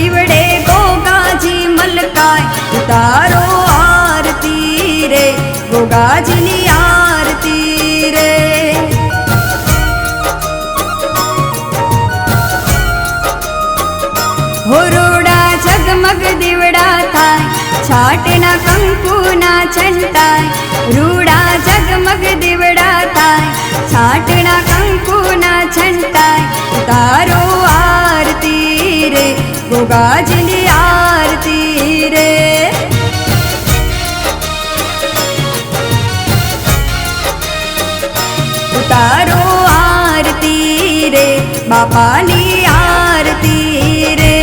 દીવડે ગોગાજી મલકાય, ઉતારો આરતી રે ગોગાજીની આરતી રે. હોરોડા ઝગમગ દીવડા થાય, છાટના કંકુના છંટાય. રૂડા ઝગમગ દીવડા થાય, છાટના કંકુના છંટાય. ઉતારો આરતી રે ગોગાજીની આરતી રે. ઉતારો આરતી રે બાપાની આરતી રે.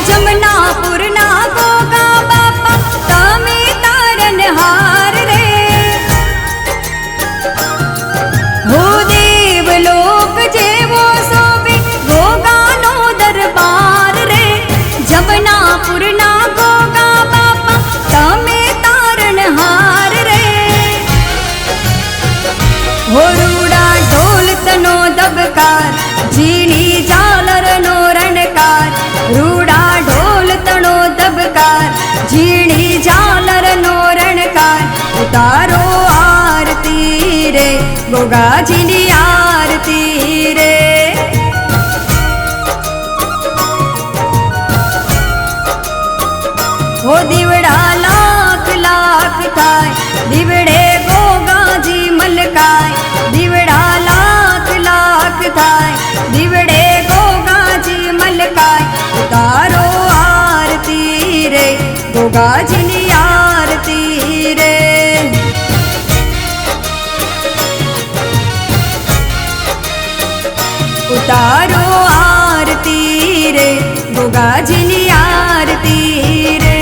જમનાપુરના ગોગા બાપા તમે તારનહાર રે. હો દેવલોક જેવો શોભે ગોગાનો દરબાર રે. જમનાપુરના ગોગા બાપા તમે તારનહાર રે. હો રૂડા ઢોલતનો દબકાર, ઝીણી ઝાલરનો રણકાર. રૂડા ઢોલતનો દબકાર, ઝીણી ઝાલરનો રણકાર. ઉતારો આરતી રે ગોગાજીની આરતી રે. હો દીવડા લાખ લાખ થાય, દીવડે ગોગાજી મલકાય. દીવડા લાખ લાખ થાય, દીવડે ગોગાજી મલકાય. ઉતારો આરતી રે ગોગાજીની આરતી રે. ઉતારો આરતી રે ગોગાજીની આરતી રે.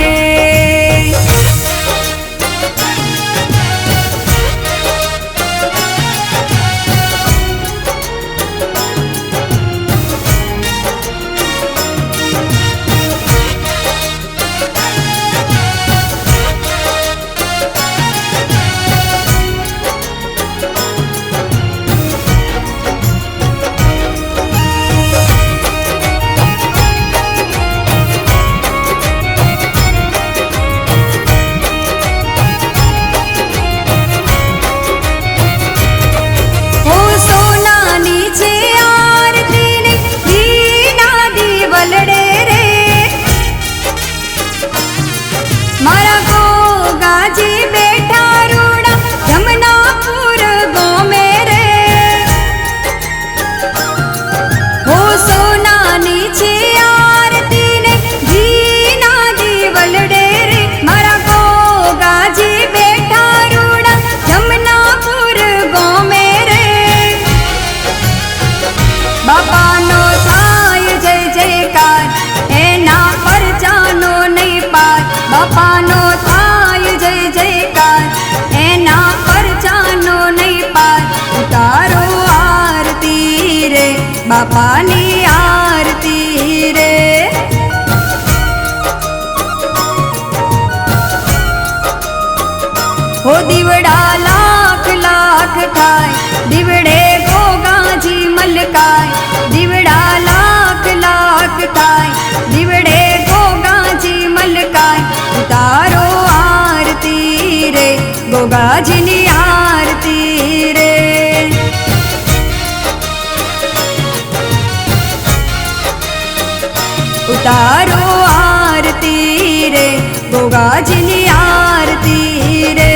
બાપાનો થાય જય જયકાર, એના પરચાનો નહીં પાર. બાપાનો થાય જય જયકાર, એના પરચાનો નહીં પાર. ઉતારો આરતી રે બાપાની આરતી રે. હો દીવડા લાખ લાખ થાય, દીવડે ગોગાજી મલકાય. દીવડા લાખ લાખ થાય, દીવડે ગોગાજી મલકાય. ઉતારો આરતી રે ગોગાજીની આરતી રે. ઉતારો આરતી રે ગોગાજીની આરતી રે.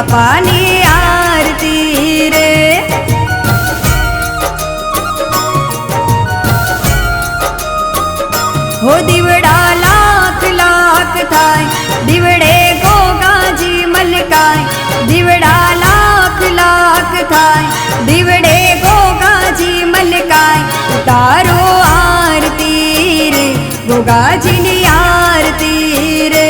બાપાની આરતી રે. હો દીવડા લાખ લાખ થાય, દીવડે ગોગાજી મલકાય. દીવડા લાખ લાખ થાય, દીવડે ગોગાજી મલકાય. ઉતારો આરતી રે, ગોગાજીની આરતી રે.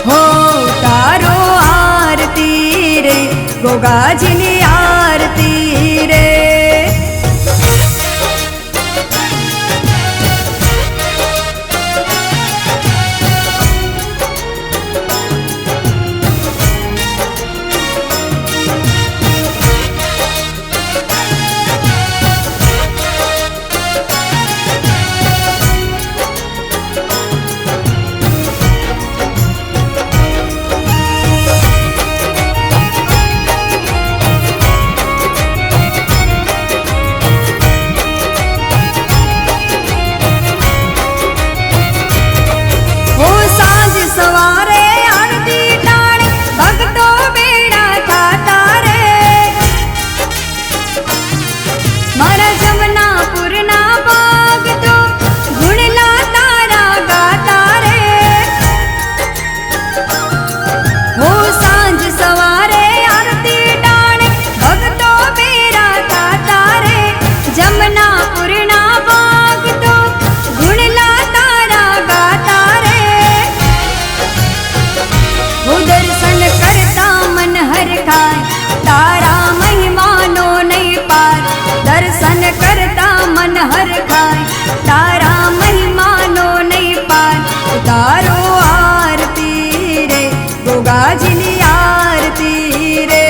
હો ઉતારો આરતી રે, ગોગાજીની આરતી રે. સવારે આરતી ટાણે ભક્તો બેડા થાતા રે. મારા જમનાપુરના ભક્તો ગુણલા તારા ગાતા રે. હો સાંજ સવારે આરતી ટાણે ભક્તો બેડા થાતા રે. જમનાપુરના ભક્તો ગુણલા તારા ગાતા રે. હો દર્શન કરતા મન હરખાય, તારા મહિમાનો નહીં પાર. દર્શન કરતા મન હરખાય, તારા મહિમાનો નહીં પાર. ઉતારો આરતી રે, ગોગાજીની આરતી રે.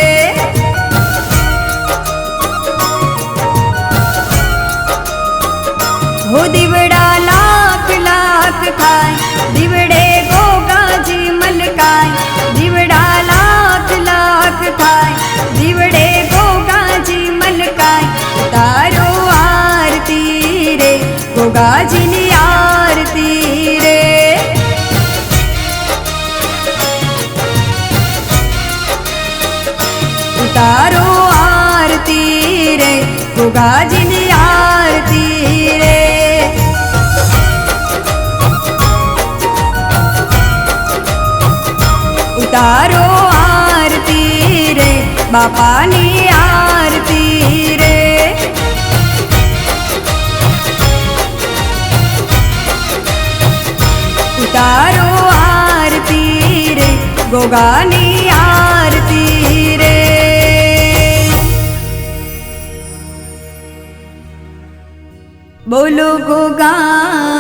હો દીવડા લાખ લાખ થાય, દીવડે ગોગાજી મલકાય. દીવડા લાખ લાખ થાય, દીવડે ગોગાજી મલકાય. ઉતારો આરતી રે, ગોગાજીની આરતી રે. ઉતારો આરતી રે, ગોગાજીની આરતી રે. ઉતારો આરતી રે, બાપાની આરતી રે. ઉતારો આરતી રે, ગોગાની આરતી રે. બોલો ગોગા